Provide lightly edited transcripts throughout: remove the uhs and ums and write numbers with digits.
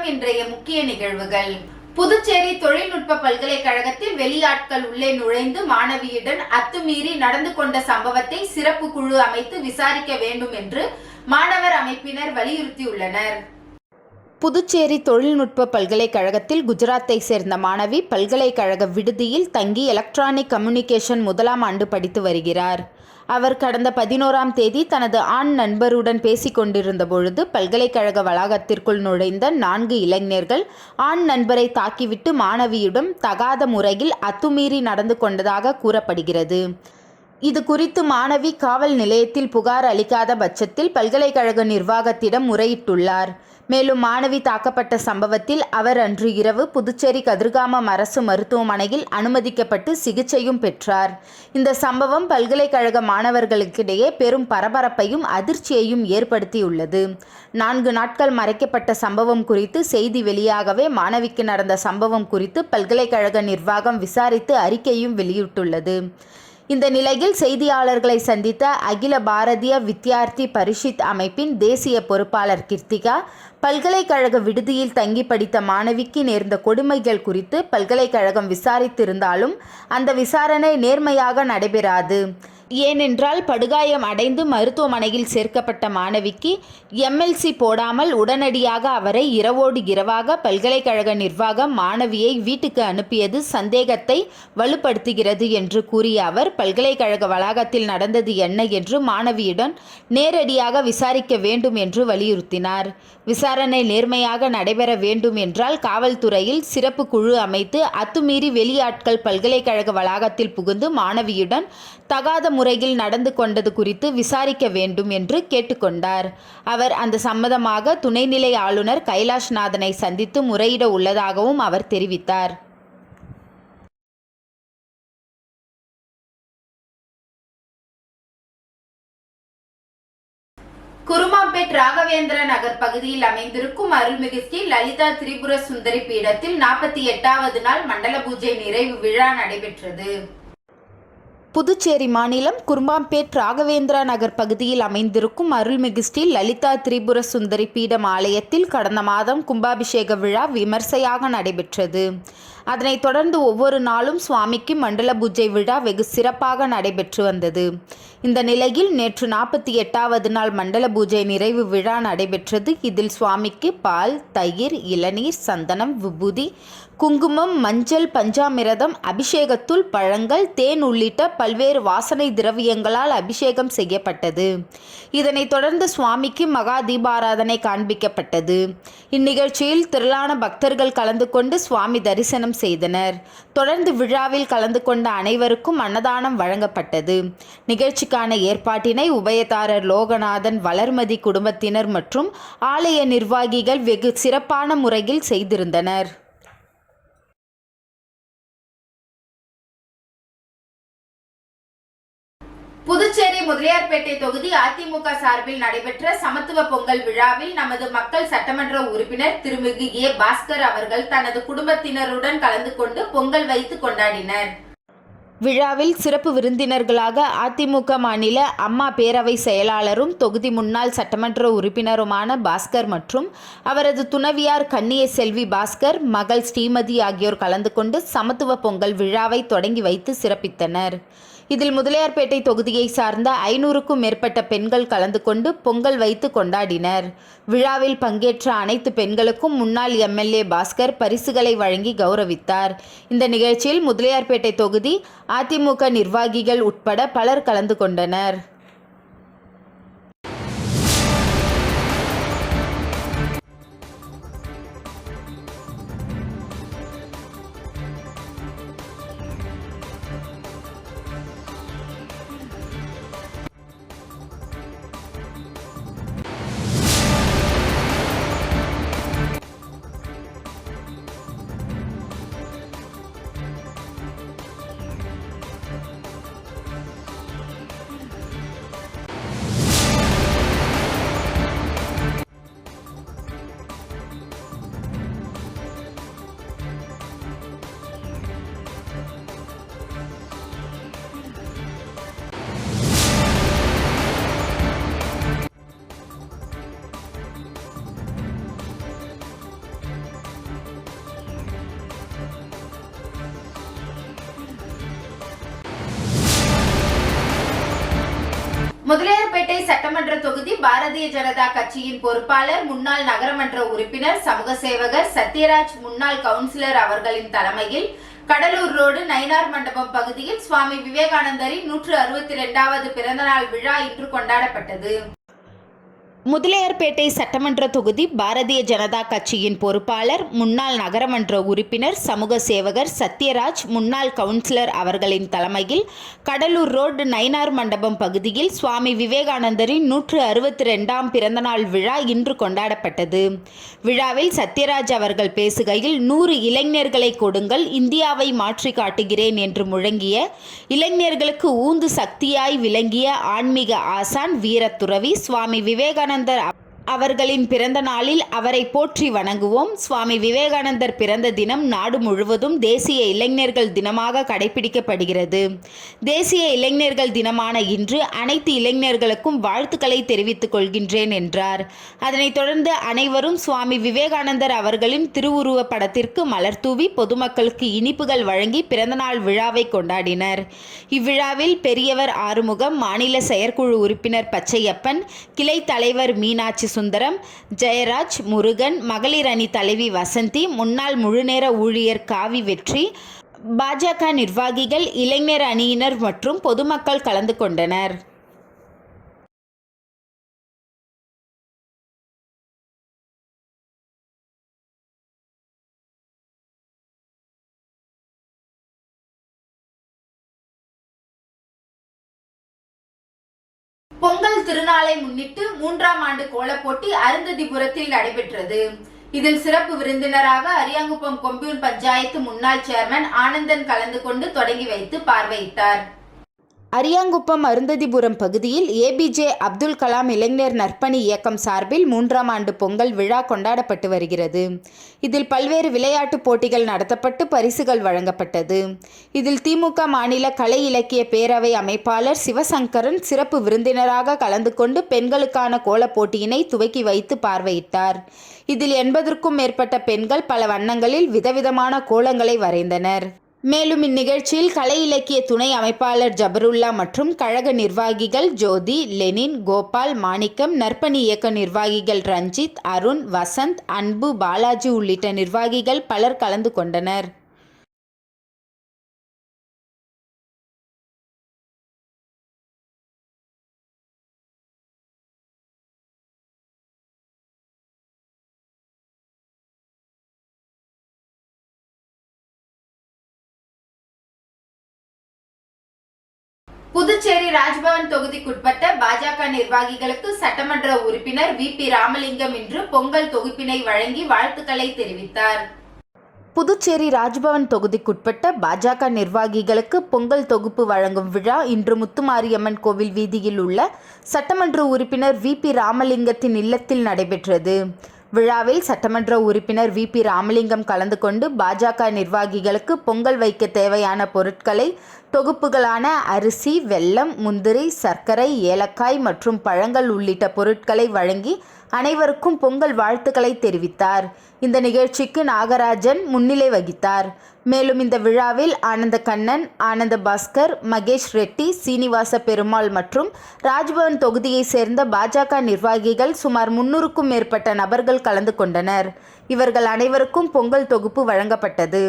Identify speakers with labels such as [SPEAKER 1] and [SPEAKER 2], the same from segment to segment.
[SPEAKER 1] வணக்கம். இன்றைய முக்கிய நிகழ்வுகள். புதுச்சேரி தொழில்நுட்ப பல்கலைக்கழகத்தில் வெளியாட்கள் உள்ளே நுழைந்து மாணவியுடன் அத்துமீறி நடந்து கொண்ட சம்பவத்தை சிறப்பு குழு அமைத்து விசாரிக்க வேண்டும் என்று மாணவர் அமைப்பினர் வலியுறுத்தியுள்ளனர். புதுச்சேரி தொழில்நுட்ப பல்கலைக்கழகத்தில் குஜராத்தை சேர்ந்த மாணவி பல்கலைக்கழக விடுதியில் தங்கி எலக்ட்ரானிக் கம்யூனிகேஷன் முதலாம் ஆண்டு படித்து வருகிறார். அவர் கடந்த 11ஆம் தேதி தனது ஆண் நண்பருடன் பேசிக் கொண்டிருந்த பொழுது பல்கலைக்கழக வளாகத்திற்குள் நுழைந்த 4 இளைஞர்கள் ஆண் நண்பரை தாக்கிவிட்டு மாணவியுடன் தகாத முறையில் அத்துமீறி நடந்து கொண்டதாக கூறப்படுகிறது. இது குறித்து மாணவி காவல் நிலையத்தில் புகார் அளிக்காத பட்சத்தில் பல்கலைக்கழக நிர்வாகத்திடம் முறையிட்டுள்ளார். மேலும் மாணவி தாக்கப்பட்ட சம்பவத்தில் அவர் அன்று இரவு புதுச்சேரி கதிர்காமம் அரசு மருத்துவமனையில் அனுமதிக்கப்பட்டு சிகிச்சையும் பெற்றார். இந்த சம்பவம் பல்கலைக்கழக மாணவர்களுக்கிடையே பெரும் பரபரப்பையும் அதிர்ச்சியையும் ஏற்படுத்தியுள்ளது. 4 நாட்கள் மறைக்கப்பட்ட சம்பவம் குறித்து செய்தி வெளியாகவே மாணவிக்கு நடந்த சம்பவம் குறித்து பல்கலைக்கழக நிர்வாகம் விசாரித்து அறிக்கையும் வெளியிட்டுள்ளது. இந்த நிலையில் செய்தியாளர்களை சந்தித்த அகில பாரதிய வித்யார்த்தி பரிஷத் அமைப்பின் தேசிய பொறுப்பாளர் கிருத்திகா, பல்கலைக்கழக விடுதியில் தங்கி படித்த மாணவிக்கு நேர்ந்த கொடுமைகள் குறித்து பல்கலைக்கழகம் விசாரித்திருந்தாலும் அந்த விசாரணை நேர்மையாக நடைபெறாது. ஏனென்றால் படுகாயம் அடைந்து மருத்துவமனையில் சேர்க்கப்பட்ட மாணவிக்கு MLC போடாமல் உடனடியாக அவரை இரவோடு இரவாக பல்கலைக்கழக நிர்வாகம் மாணவியை வீட்டுக்கு அனுப்பியது சந்தேகத்தை வலுப்படுத்துகிறது என்று கூறிய அவர், பல்கலைக்கழக வளாகத்தில் நடந்தது என்ன என்று மாணவியுடன் நேரடியாக விசாரிக்க வேண்டும் என்று வலியுறுத்தினார். விசாரணை நேர்மையாக நடைபெற வேண்டும் என்றால் காவல்துறையில் சிறப்பு குழு அமைத்து அத்துமீறி வெளியாட்கள் பல்கலைக்கழக வளாகத்தில் புகுந்து மாணவியுடன் தகாத முறையில் நடந்து கொண்டது குறித்து விசாரிக்க வேண்டும் என்று கேட்டுக்கொண்டார். அவர் அந்த சம்பந்தமாக துணைநிலை ஆளுநர் கைலாஷ்நாதனை சந்தித்து முறையிட உள்ளதாகவும் அவர் தெரிவித்தார். குருமாம்பேட் ராகவேந்திர நகர் பகுதியில் அமைந்திருக்கும் அருள்மிகு ஸ்ரீ லலிதா திரிபுர சுந்தரி பீடத்தில் 48வது நாள் மண்டல பூஜை நிறைவு விழா நடைபெற்றது. புதுச்சேரி மாநிலம் குருமாம்பேட் ராகவேந்திரா நகர் பகுதியில் அமைந்திருக்கும் அருள்மிகு ஸ்ரீ லலிதா திரிபுர சுந்தரி பீடம் ஆலயத்தில் கடந்த மாதம் கும்பாபிஷேக விழா விமர்சையாக நடைபெற்றது. அதனைத் தொடர்ந்து ஒவ்வொரு நாளும் சுவாமிக்கு மண்டல பூஜை விழா வெகு சிறப்பாக நடைபெற்று வந்தது. இந்த நிலையில் நேற்று 48வது நாள் மண்டல பூஜை நிறைவு விழா நடைபெற்றது. இதில் சுவாமிக்கு பால், தயிர், இளநீர், சந்தனம், விபூதி, குங்குமம், மஞ்சள், பஞ்சாமிரதம், அபிஷேகத்தூள், பழங்கள், தேன் உள்ளிட்ட பல்வேறு வாசனை திரவியங்களால் அபிஷேகம் செய்யப்பட்டது. இதனைத் தொடர்ந்து சுவாமிக்கு மகா தீபாராதனை காண்பிக்கப்பட்டது. இந்நிகழ்ச்சியில் திரளான பக்தர்கள் கலந்து கொண்டு சுவாமி தரிசனம் செய்தனர். தொடர்ந்து விழாவில் கலந்து கொண்ட அனைவருக்கும் அன்னதானம் வழங்கப்பட்டது. நிகழ்ச்சிக்கான ஏற்பாட்டினை உபயதாரர் லோகநாதன், வளர்மதி குடும்பத்தினர் மற்றும் ஆலய நிர்வாகிகள் வெகு சிறப்பான முறையில் செய்திருந்தனர். புதுச்சேரி முதலியார்பேட்டை தொகுதி அதிமுக சார்பில் நடைபெற்ற சமத்துவ பொங்கல் விழாவில் நமது மக்கள் சட்டமன்ற உறுப்பினர் திருமிகு ஏ. பாஸ்கர் அவர்கள் தனது குடும்பத்தினருடன் கலந்து கொண்டு பொங்கல் வைத்து கொண்டாடினர். விழாவில் சிறப்பு விருந்தினர்களாக அதிமுக மாநில அம்மா பேரவை செயலாளரும் தொகுதி முன்னாள் சட்டமன்ற உறுப்பினருமான பாஸ்கர் மற்றும் அவரது துணைவியார் கன்னிய செல்வி பாஸ்கர், மகள் ஸ்ரீமதி ஆகியோர் கலந்து கொண்டு சமத்துவ பொங்கல் விழாவை தொடங்கி வைத்து சிறப்பித்தனர். இதில் முதலியார்பேட்டை தொகுதியை சார்ந்த 500க்கும் மேற்பட்ட பெண்கள் கலந்து கொண்டு பொங்கல் வைத்து கொண்டாடினர். விழாவில் பங்கேற்ற அனைத்து பெண்களுக்கும் முன்னாள் MLA பாஸ்கர் பரிசுகளை வழங்கி கௌரவித்தார். இந்த நிகழ்ச்சியில் முதலியார்பேட்டை தொகுதி அதிமுக நிர்வாகிகள் உட்பட பலர் கலந்து கொண்டனர். முதலியார்பேட்டை சட்டமன்ற தொகுதி பாரதிய ஜனதா கட்சியின் பொறுப்பாளர் முன்னாள் நகரமன்ற உறுப்பினர் சமூக சேவகர் சத்யராஜ் முன்னாள் கவுன்சிலர் அவர்களின் தலைமையில் கடலூர் ரோடு நயினார் மண்டபம் பகுதியில் சுவாமி விவேகானந்தரின் 162வது பிறந்தநாள் விழா இன்று கொண்டாடப்பட்டது. முதலியார்பேட்டை சட்டமன்ற தொகுதி பாரதிய ஜனதா கட்சியின் பொறுப்பாளர் முன்னாள் நகரமன்ற உறுப்பினர் சமூக சேவகர் சத்யராஜ் முன்னாள் கவுன்சிலர் அவர்களின் தலைமையில் கடலூர் ரோடு நயினார் மண்டபம் பகுதியில் சுவாமி விவேகானந்தரின் 162ஆம் பிறந்தநாள் விழா இன்று கொண்டாடப்பட்டது. விழாவில் சத்யராஜ் அவர்கள் பேசுகையில் 100 இளைஞர்களை கொடுங்கள், இந்தியாவை மாற்றி காட்டுகிறேன் என்று முழங்கிய இளைஞர்களுக்கு ஊந்து சக்தியாய் விளங்கிய ஆன்மீக ஆசான் வீரத்துறவி சுவாமி விவேகானந்தர் அவர்களின் பிறந்த நாளில் அவரை போற்றி வணங்குவோம். சுவாமி விவேகானந்தர் பிறந்த தினம் நாடு முழுவதும் தேசிய இளைஞர்கள் தினமாக கடைபிடிக்கப்படுகிறது. தேசிய இளைஞர்கள் தினமான இன்று அனைத்து இளைஞர்களுக்கும் வாழ்த்துக்களை தெரிவித்துக் கொள்கின்றேன் என்றார். அதனைத் தொடர்ந்து அனைவரும் சுவாமி விவேகானந்தர் அவர்களின் திருவுருவ படத்திற்கு மலர் தூவி பொதுமக்களுக்கு இனிப்புகள் வழங்கி பிறந்தநாள் விழாவை கொண்டாடினர். இவ்விழாவில் பெரியவர் ஆறுமுகம், மாநில செயற்குழு உறுப்பினர் பச்சையப்பன், கிளை தலைவர் மீனாட்சி சுந்தரம், ஜெயராஜ், முருகன், மகளிர் அணி தலைவி வசந்தி, முன்னாள் முழுநேர ஊழியர் காவி வெற்றி, பாஜக நிர்வாகிகள், இளைஞர் அணியினர் மற்றும் பொதுமக்கள் கலந்து கொண்டனர். பொங்கல் திருநாளை முன்னிட்டு 3ஆம் ஆண்டு கோலப்போட்டி அருந்ததிபுரத்தில் நடைபெற்றது. இதில் சிறப்பு விருந்தினராக அரியாங்குப்பம் கொம்யூன் பஞ்சாயத்து முன்னாள் சேர்மன் ஆனந்தன் கலந்து கொண்டு தொடங்கி வைத்து பார்வையிட்டார். அரியாங்குப்பம் அருந்ததிபுரம் பகுதியில் ஏபிஜே அப்துல் கலாம் இளைஞர் நற்பணி இயக்கம் சார்பில் 3ஆம் ஆண்டு பொங்கல் விழா கொண்டாடப்பட்டு வருகிறது. இதில் பல்வேறு விளையாட்டுப் போட்டிகள் நடத்தப்பட்டு பரிசுகள் வழங்கப்பட்டது. இதில் திமுக மாநில கலை இலக்கிய பேரவை அமைப்பாளர் சிவசங்கரன் சிறப்பு விருந்தினராக கலந்து கொண்டு பெண்களுக்கான கோலப் போட்டியினை துவக்கி வைத்து பார்வையிட்டார். இதில் 80க்கும் மேற்பட்ட பெண்கள் பல வண்ணங்களில் விதவிதமான கோலங்களை வரைந்தனர். மேலும் இந்நிகழ்ச்சியில் கலை இலக்கிய துணை அமைப்பாளர் ஜபருல்லா மற்றும் கழக நிர்வாகிகள் ஜோதி, லெனின், கோபால், மாணிக்கம், நற்பணி இயக்க நிர்வாகிகள் ரஞ்சித், அருண், வசந்த், அன்பு, பாலாஜி உள்ளிட்ட நிர்வாகிகள் பலர் கலந்து கொண்டனர். புதுச்சேரி ராஜ்பவன் தொகுதிக்குட்பட்ட பாஜக நிர்வாகிகளுக்கு சட்டமன்ற உறுப்பினர் வி.பி. ராமலிங்கம் இன்று பொங்கல் தொகுப்பினை வழங்கி வாழ்த்துக்களை தெரிவித்தார். புதுச்சேரி ராஜ்பவன் தொகுதிக்குட்பட்ட பாஜக நிர்வாகிகளுக்கு பொங்கல் தொகுப்பு வழங்கும் விழா இன்று முத்துமாரியம்மன் கோவில் வீதியில் உள்ள சட்டமன்ற உறுப்பினர் வி.பி. ராமலிங்கத்தின் இல்லத்தில் நடைபெற்றது. விழாவில் சட்டமன்ற உறுப்பினர் வி.பி. ராமலிங்கம் கலந்து கொண்டு பாஜக நிர்வாகிகளுக்கு பொங்கல் வைக்க தேவையான பொருட்களை தொகுப்புகளான அரிசி, வெல்லம், முந்திரி, சர்க்கரை, ஏலக்காய் மற்றும் பழங்கள் உள்ளிட்ட பொருட்களை வழங்கி அனைவருக்கும் பொங்கல் வாழ்த்துக்களை தெரிவித்தார். இந்த நிகழ்ச்சிக்கு நாகராஜன் முன்னிலை வகித்தார். மேலும் இந்த விழாவில் ஆனந்த கண்ணன், ஆனந்த பாஸ்கர், மகேஷ் ரெட்டி, சீனிவாச பெருமாள் மற்றும் ராஜ்பவன் தொகுதியை சேர்ந்த பாஜக நிர்வாகிகள் சுமார் 300க்கும் மேற்பட்ட நபர்கள் கலந்து கொண்டனர். இவர்கள் அனைவருக்கும் பொங்கல் தொகுப்பு வழங்கப்பட்டது.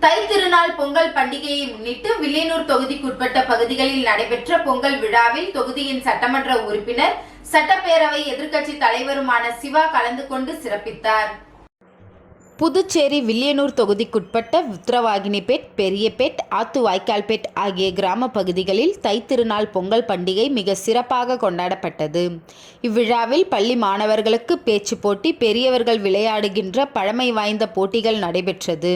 [SPEAKER 1] தை திருநாள் பொங்கல் பண்டிகையை முன்னிட்டு வில்லியனூர் தொகுதிக்குட்பட்ட பகுதிகளில் நடைபெற்ற பொங்கல் விழாவில் தொகுதியின் சட்டமன்ற உறுப்பினர், சட்டப்பேரவை எதிர்க்கட்சி தலைவருமான சிவா கலந்து கொண்டு சிறப்பித்தார். புதுச்சேரி வில்லியனூர் தொகுதிக்குட்பட்ட உத்திரவாகினிபேட், பெரியபேட், ஆத்துவாய்க்கால்பேட் ஆகிய கிராம பகுதிகளில் தைத்திருநாள் பொங்கல் பண்டிகை மிக சிறப்பாக கொண்டாடப்பட்டது. இவ்விழாவில் பள்ளி மாணவர்களுக்கு பேச்சு போட்டி, பெரியவர்கள் விளையாடுகின்ற பழமை வாய்ந்த போட்டிகள் நடைபெற்றது.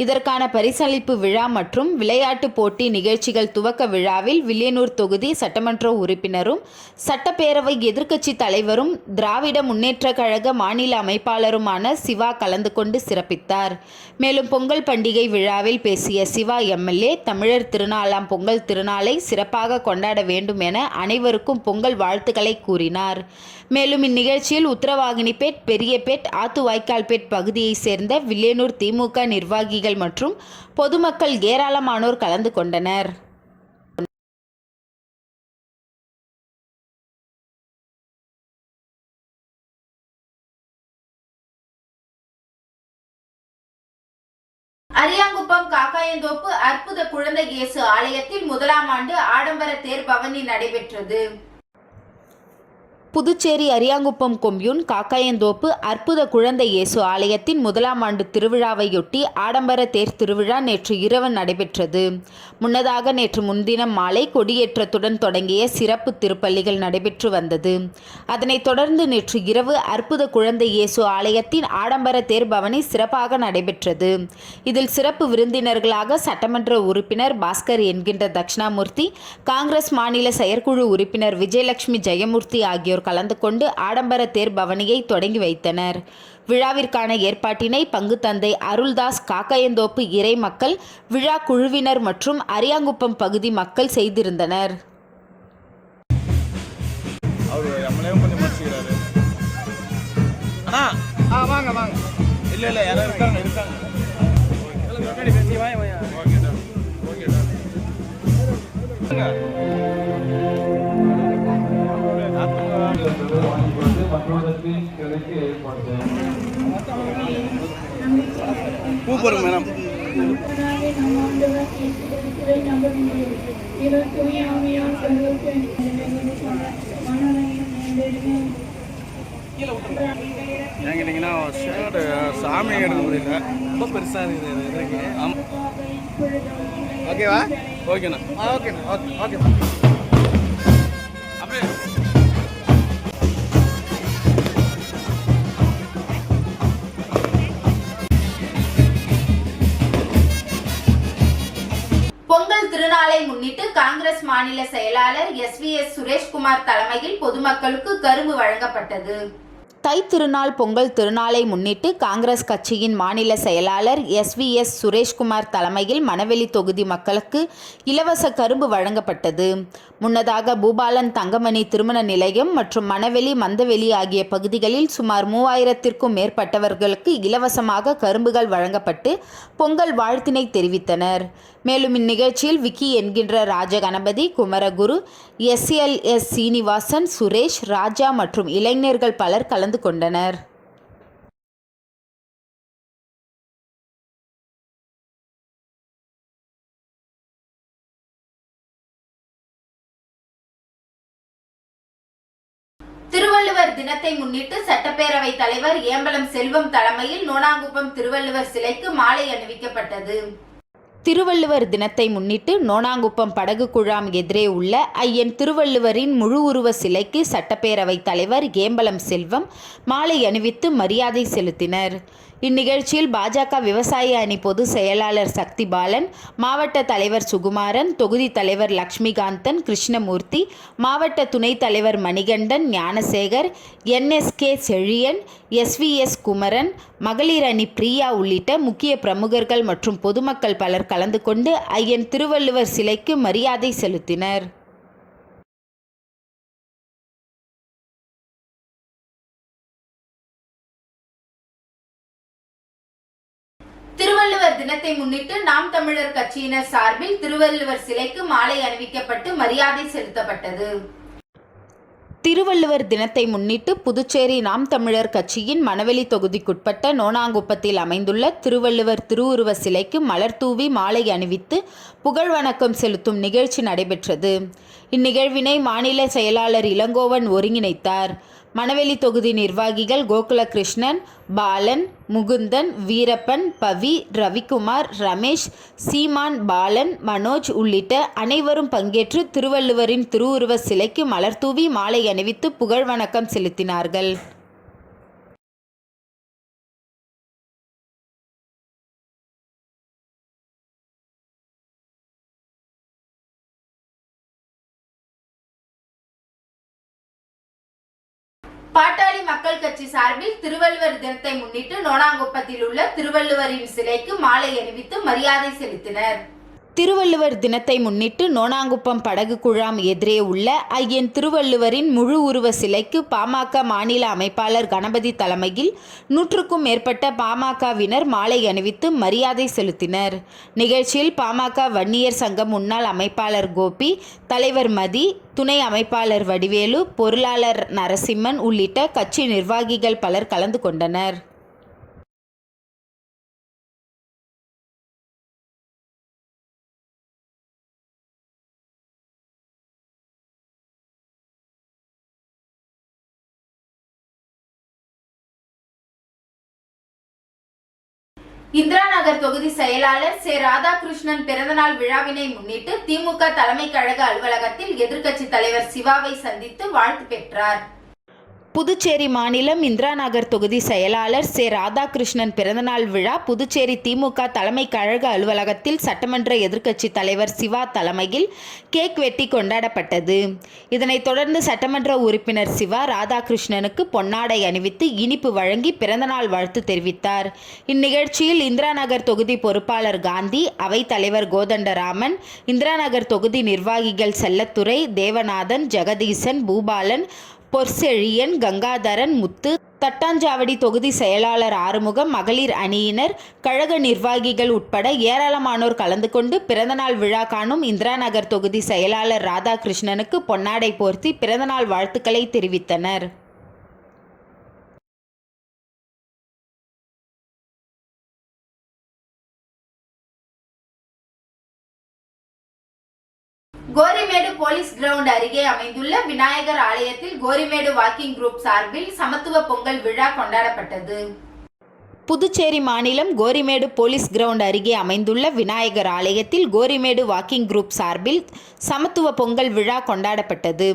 [SPEAKER 1] இதற்கான பரிசளிப்பு விழா மற்றும் விளையாட்டு போட்டி நிகழ்ச்சிகள் துவக்க விழாவில் வில்லியனூர் தொகுதி சட்டமன்ற உறுப்பினரும் சட்டப்பேரவை எதிர்க்கட்சி தலைவரும் திராவிட முன்னேற்றக் கழக மாநில அமைப்பாளருமான சிவா கலந்து கொண்டு கொண்டு சிறப்பித்தார். மேலும் பொங்கல் பண்டிகை விழாவில் பேசிய சிவா எம்எல்ஏ, தமிழர் திருநாளாம் பொங்கல் திருநாளை சிறப்பாக கொண்டாட வேண்டும் என அனைவருக்கும் பொங்கல் வாழ்த்துக்களை கூறினார். மேலும் இந்நிகழ்ச்சியில் உத்தரவாகினிப்பேட், பெரியபேட், ஆத்துவாய்க்கால்பேட் பகுதியைச் சேர்ந்த வில்லியனூர் திமுக நிர்வாகிகள் மற்றும் பொதுமக்கள் ஏராளமானோர் கலந்து கொண்டனர். அரியாங்குப்பம் காக்காயந்தோப்பு அற்புத குழந்தை இயேசு ஆலயத்தில் முதலாம் ஆண்டு ஆடம்பர தேர் பவனி நடைபெற்றது. புதுச்சேரி அரியாங்குப்பம் கொம்யூன் காக்காயந்தோப்பு அற்புத குழந்தை இயேசு ஆலயத்தின் முதலாம் ஆண்டு திருவிழாவையொட்டி ஆடம்பர தேர் திருவிழா நேற்று இரவு நடைபெற்றது. முன்னதாக நேற்று முன்தினம் மாலை கொடியேற்றத்துடன் தொடங்கிய சிறப்பு திருப்பள்ளிகள் நடைபெற்று வந்தது. அதனைத் தொடர்ந்து நேற்று இரவு அற்புத குழந்தை இயேசு ஆலயத்தின் ஆடம்பர தேர் பவனி சிறப்பாக நடைபெற்றது. இதில் சிறப்பு விருந்தினர்களாக சட்டமன்ற உறுப்பினர் பாஸ்கர் என்கின்ற தட்சிணாமூர்த்தி, காங்கிரஸ் மாநில செயற்குழு உறுப்பினர் விஜயலட்சுமி ஜெயமூர்த்தி ஆகியோர் கலந்து கொண்டு ஆடம்பர தேர் பவனியை தொடங்கி வைத்தனர். விழாவிற்கான ஏற்பாட்டினை பங்கு தந்தை அருள்தாஸ், காக்காயந்தோப்பு இறை மக்கள், விழா குழுவினர் மற்றும் அரியாங்குப்பம் பகுதி மக்கள் செய்திருந்தனர்.
[SPEAKER 2] கூப்பிடுங்க மேடம். ஏன் கேட்டிங்கன்னா ஷர்ட்டு சாமி எடுக்க முடியல, ரொம்ப பெருசாக இருக்குது. ஆமாம், ஓகேவா? ஓகேண்ணா. ஓகேண்ணா. ஓகே ஓகே அப்படியே
[SPEAKER 1] பொங்கல் திருநாளை முன்னிட்டு காங்கிரஸ் மாநில செயலாளர் எஸ்.வி.எஸ். சுரேஷ்குமார் தலைமையில் பொதுமக்களுக்கு கரும்பு வழங்கப்பட்டது. தை திருநாள் பொங்கல் திருநாளை முன்னிட்டு காங்கிரஸ் கட்சியின் மாநில செயலாளர் எஸ்.வி.எஸ். சுரேஷ்குமார் தலைமையில் மணவெளி தொகுதி மக்களுக்கு இலவச கரும்பு வழங்கப்பட்டது. முன்னதாக பூபாலன் தங்கமணி திருமண நிலையம் மற்றும் மணவெளி, மந்தவெளி ஆகிய பகுதிகளில் சுமார் 3000த்திற்கும் மேற்பட்டவர்களுக்கு இலவசமாக கரும்புகள் வழங்கப்பட்டு பொங்கல் வாழ்த்தினை தெரிவித்தனர். மேலும் இந்நிகழ்ச்சியில் விக்கி என்கின்ற ராஜகணபதி, குமரகுரு, எஸ்.எல்.எஸ். சீனிவாசன், சுரேஷ், ராஜா மற்றும் இளைஞர்கள் பலர் கலந்து கொண்டனர். திருவள்ளுவர் தினத்தை முன்னிட்டு சட்டப்பேரவை தலைவர் ஏம்பலம் செல்வம் தலைமையில் நோனாங்குப்பம் திருவள்ளுவர் சிலைக்கு மாலை அணிவிக்கப்பட்டது. திருவள்ளுவர் தினத்தை முன்னிட்டு நோனாங்குப்பம் படகு குழாம் எதிரே உள்ள ஐயன் திருவள்ளுவரின் முழு உருவ சிலைக்கு சட்டப்பேரவை தலைவர் ஏம்பலம் செல்வம் மாலை அணிவித்து மரியாதை செலுத்தினர். இந்நிகழ்ச்சியில் பாஜக விவசாய அணி பொதுச் செயலாளர் சக்தி பாலன், மாவட்ட தலைவர் சுகுமாரன், தொகுதி தலைவர் லட்சுமிகாந்தன், கிருஷ்ணமூர்த்தி, மாவட்ட துணைத் தலைவர் மணிகண்டன், ஞானசேகர், என்.எஸ்.கே. செழியன், எஸ்.வி.எஸ். குமரன், மகளிர் அணி பிரியா உள்ளிட்ட முக்கிய பிரமுகர்கள் மற்றும் பொதுமக்கள் பலர் கலந்து கொண்டு ஐயன் திருவள்ளுவர் சிலைக்கு மரியாதை செலுத்தினர். திருவள்ளுவர் தினத்தை முன்னிட்டு நாம் தமிழர் கட்சியினர் சார்பில் திருவள்ளுவர் சிலைக்கு மாலை அணிவிக்கப்பட்டு மரியாதை செலுத்தப்பட்டது. திருவள்ளுவர் தினத்தை முன்னிட்டு புதுச்சேரி நாம் தமிழர் கட்சியின் மணவெளி தொகுதிக்குட்பட்ட நோனாங்குப்பத்தில் அமைந்துள்ள திருவள்ளுவர் திருவுருவ சிலைக்கு மலர் தூவி மாலை அணிவித்து புகழ் வணக்கம் செலுத்தும் நிகழ்ச்சி நடைபெற்றது. இந்நிகழ்வினை மாநில செயலாளர் இளங்கோவன் ஒருங்கிணைத்தார். மணவெளி தொகுதி நிர்வாகிகள் கோகுலகிருஷ்ணன், பாலன், முகுந்தன், வீரப்பன், பவி, ரவிக்குமார், ரமேஷ், சீமான், பாலன், மனோஜ் உள்ளிட்ட அனைவரும் பங்கேற்று திருவள்ளுவரின் திருவுருவ சிலைக்கு மலர்தூவி மாலை அணிவித்து புகழ் வணக்கம் செலுத்தினார்கள். பாட்டாளி மக்கள் கட்சி சார்பில் திருவள்ளுவர் தினத்தை முன்னிட்டு நோனாங்குப்பத்தில் உள்ள திருவள்ளுவரின் சிலைக்கு மாலை அணிவித்து மரியாதை செலுத்தினர். திருவள்ளுவர் தினத்தை முன்னிட்டு நோனாங்குப்பம் படகு குழாம் எதிரே உள்ள ஐயன் திருவள்ளுவரின் முழு உருவ சிலைக்கு பாமக மாநில அமைப்பாளர் கணபதி தலைமையில் 100க்கும் மேற்பட்ட பாமகவினர் மாலை அணிவித்து மரியாதை செலுத்தினர். நிகழ்ச்சியில் பாமக வன்னியர் சங்க முன்னாள் அமைப்பாளர் கோபி, தலைவர் மதி, துணை அமைப்பாளர் வடிவேலு, பொருளாளர் நரசிம்மன் உள்ளிட்ட கட்சி நிர்வாகிகள் பலர் கலந்து கொண்டனர். இந்திரா நகர் தொகுதி செயலாளர் சே. ராதாகிருஷ்ணன் பிறந்தநாள் விழாவினை முன்னிட்டு திமுக தலைமை கழக அலுவலகத்தில் எதிர்க்கட்சி தலைவர் சிவாவை சந்தித்து வாழ்த்து பெற்றார். புதுச்சேரி மாநிலம் இந்திரா நகர் தொகுதி செயலாளர் சே. ராதாகிருஷ்ணன் பிறந்தநாள் விழா புதுச்சேரி திமுக தலைமை கழக அலுவலகத்தில் சட்டமன்ற எதிர்க்கட்சி தலைவர் சிவா தலைமையில் கேக் வெட்டி கொண்டாடப்பட்டது. இதனைத் தொடர்ந்து சட்டமன்ற உறுப்பினர் சிவா ராதாகிருஷ்ணனுக்கு பொன்னாடை அணிவித்து இனிப்பு வழங்கி பிறந்தநாள் வாழ்த்து தெரிவித்தார். இந்நிகழ்ச்சியில் இந்திரா நகர் தொகுதி பொறுப்பாளர் காந்தி, அவைத் தலைவர் கோதண்டராமன், இந்திரா நகர் தொகுதி நிர்வாகிகள் செல்லத்துரை, தேவநாதன், ஜெகதீசன், பூபாலன், பொற்செழியன், கங்காதரன், முத்து, தட்டாஞ்சாவடி தொகுதி செயலாளர் ஆறுமுகம், மகளிர் அணியினர், கழக நிர்வாகிகள் உட்பட ஏராளமானோர் கலந்து கொண்டு பிறந்தநாள் விழா காணும் இந்திரா நகர் தொகுதி செயலாளர் ராதாகிருஷ்ணனுக்கு பொன்னாடை போர்த்தி பிறந்தநாள் வாழ்த்துக்களை தெரிவித்தனர். கோரிமேடு போலீஸ் கிரவுண்ட் அருகே அமைந்துள்ள விநாயகர் ஆலயத்தில் கோரிமேடு வாக்கிங் குரூப் சார்பில் சமத்துவ பொங்கல் விழா கொண்டாடப்பட்டது. புதுச்சேரி மாநிலம் கோரிமேடு போலீஸ் கிரவுண்ட் அருகே அமைந்துள்ள விநாயகர் ஆலயத்தில் கோரிமேடு வாக்கிங் குரூப் சார்பில் சமத்துவ பொங்கல் விழா கொண்டாடப்பட்டது.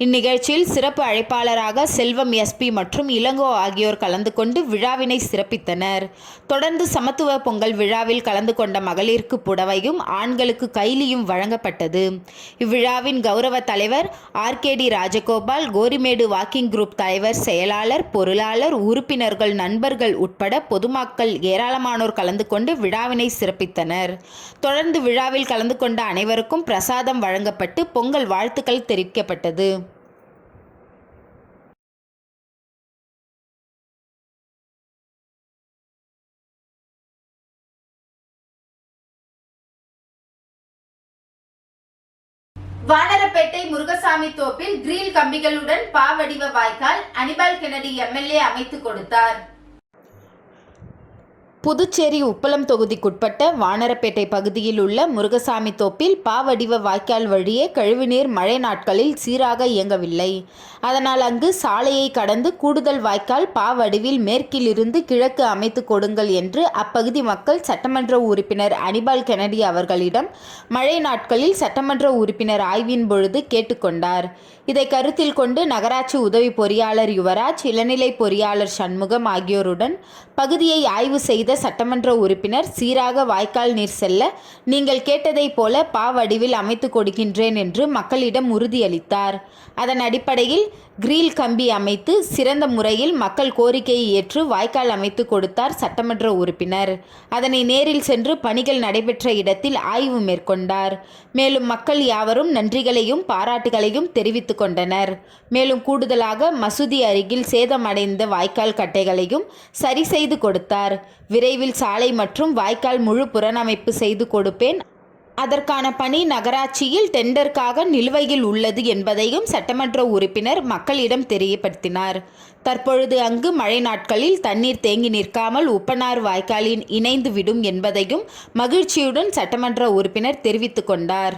[SPEAKER 1] இந்நிகழ்ச்சியில் சிறப்பு அழைப்பாளராக செல்வம் எஸ்பி மற்றும் இளங்கோ ஆகியோர் கலந்து கொண்டு விழாவினை சிறப்பித்தனர். தொடர்ந்து சமத்துவ பொங்கல் விழாவில் கலந்து கொண்ட மகளிருக்கு புடவையும் ஆண்களுக்கு கைலியும் வழங்கப்பட்டது. இவ்விழாவின் கௌரவ தலைவர் ஆர்கேடி ராஜகோபால், கோரிமேடு வாக்கிங் குரூப் தலைவர், செயலாளர், பொருளாளர், உறுப்பினர்கள், நண்பர்கள் உட்பட பொதுமக்கள் ஏராளமானோர் கலந்து கொண்டு விழாவினை சிறப்பித்தனர். தொடர்ந்து விழாவில் கலந்து கொண்ட அனைவருக்கும் பிரசாதம் வழங்கப்பட்டு பொங்கல் வாழ்த்துக்கள் தெரிவிக்கப்பட்டது. வானரப்பேட்டை முருகசாமி தோப்பில் கிரில் கம்பிகளுடன் பாவடிவ வாய்க்கால் அனிபால் கென்னடி எம்எல்ஏ அமைத்து கொடுத்தார். புதுச்சேரி உப்பளம் தொகுதிக்குட்பட்ட வானரப்பேட்டை பகுதியில் உள்ள முருகசாமி தோப்பில் பாவடிவ வாய்க்கால் வழியே கழிவுநீர் மழை நாட்களில் சீராக இயங்கவில்லை. அதனால் அங்கு சாலையை கடந்து கூடுதல் வாய்க்கால் பாவடிவில் மேற்கிலிருந்து கிழக்கு அமைத்து கொடுங்கள் என்று அப்பகுதி மக்கள் சட்டமன்ற உறுப்பினர் அனிபால் கென்னடி அவர்களிடம் மழை நாட்களில் சட்டமன்ற உறுப்பினர் ஆய்வின் பொழுது கேட்டுக்கொண்டார். இதை கருத்தில் கொண்டு நகராட்சி உதவி பொறியாளர் யுவராஜ், இளநிலை பொறியாளர் சண்முகம் ஆகியோருடன் பகுதியை ஆய்வு செய்த சட்டமன்ற உறுப்பினர் சீராக வாய்க்கால் நீர் செல்ல நீங்கள் கேட்டதைப் போல பாவடிவில் அமைத்து கொடுக்கின்றேன் என்று மக்களிடம் உறுதியளித்தார். அதன் அடிப்படையில் கிரில் கம்பி அமைத்து சிறந்த முறையில் மக்கள் கோரிக்கையை ஏற்று வாய்க்கால் அமைத்து கொடுத்தார் சட்டமன்ற உறுப்பினர். அதனை நேரில் சென்று பணிகள் நடைபெற்ற இடத்தில் ஆய்வு மேற்கொண்டார். மேலும் மக்கள் யாவரும் நன்றிகளையும் பாராட்டுகளையும் தெரிவித்துக் கொண்டனர். மேலும் கூடுதலாக மசூதி அருகில் சேதமடைந்த வாய்க்கால் கட்டைகளையும் சரி செய்து கொடுத்தார். விரைவில் சாலை மற்றும் வாய்க்கால் முழு புனரமைப்பு செய்து கொடுப்பேன். அதற்கான பணி நகராட்சியில் டெண்டருக்காக நிலுவையில் உள்ளது என்பதையும் சட்டமன்ற உறுப்பினர் மக்களிடம் தெரியப்படுத்தினார். தற்பொழுது அங்கு மழை நாட்களில் தண்ணீர் தேங்கி நிற்காமல் உப்பனார் வாய்க்காலில் இணைந்து விடும் என்பதையும் மகிழ்ச்சியுடன் சட்டமன்ற உறுப்பினர் தெரிவித்துக் கொண்டார்.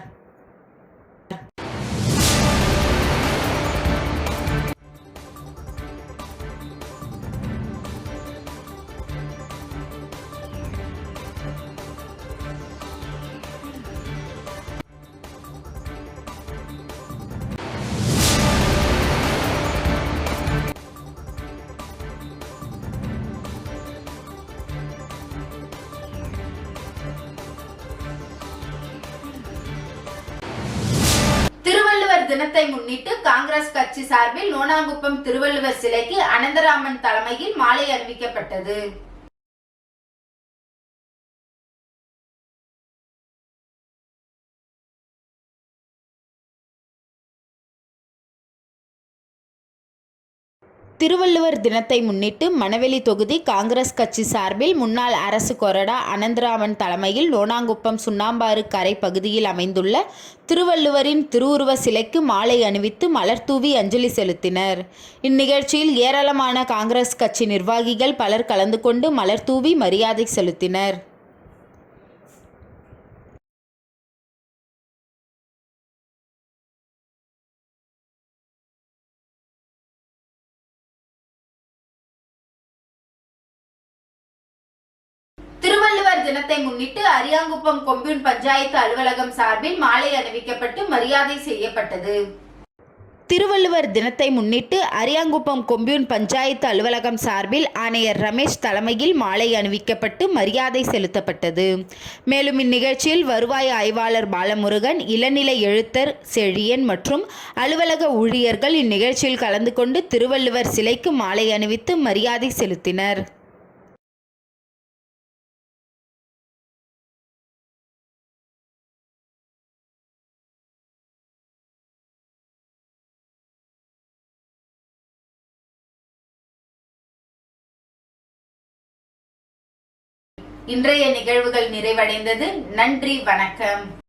[SPEAKER 1] தினத்தை முன்னிட்டு காங்கிரஸ் கட்சி சார்பில் நோனாங்குப்பம் திருவள்ளுவர் சிலைக்கு அனந்தராமன் தலைமையில் மாலை அணிவிக்கப்பட்டது. திருவள்ளுவர் தினத்தை முன்னிட்டு மணவெளி தொகுதி காங்கிரஸ் கட்சி சார்பில் முன்னாள் அரசு கொறடா அனந்தராமன் தலைமையில் நோனாங்குப்பம் சுண்ணாம்பாறு கரை பகுதியில் அமைந்துள்ள திருவள்ளுவரின் திருவுருவ சிலைக்கு மாலை அணிவித்து மலர்தூவி அஞ்சலி செலுத்தினர். இந்நிகழ்ச்சியில் ஏராளமான காங்கிரஸ் கட்சி நிர்வாகிகள் பலர் கலந்து கொண்டு மலர்தூவி மரியாதை செலுத்தினர். திருவள்ளுவர் தினத்தை முன்னிட்டு அரியாங்குப்பம் கொம்யூன் பஞ்சாயத்து அலுவலகம் சார்பில் மாலை அணிவிக்கப்பட்டு மரியாதை செய்யப்பட்டது. திருவள்ளுவர் தினத்தை முன்னிட்டு அரியாங்குப்பம் கொம்யூன் பஞ்சாயத்து அலுவலகம் சார்பில் ஆணையர் ரமேஷ் தலைமையில் மாலை அணிவிக்கப்பட்டு மரியாதை செலுத்தப்பட்டது. மேலும் இந்நிகழ்ச்சியில் வருவாய் ஆய்வாளர் பாலமுருகன், இளநிலை எழுத்தர் செழியன் மற்றும் அலுவலக ஊழியர்கள் இந்நிகழ்ச்சியில் கலந்து கொண்டு திருவள்ளுவர் சிலைக்கு மாலை அணிவித்து மரியாதை செலுத்தினர். இன்றைய நிகழ்வுகள் நிறைவடைந்தது. நன்றி, வணக்கம்.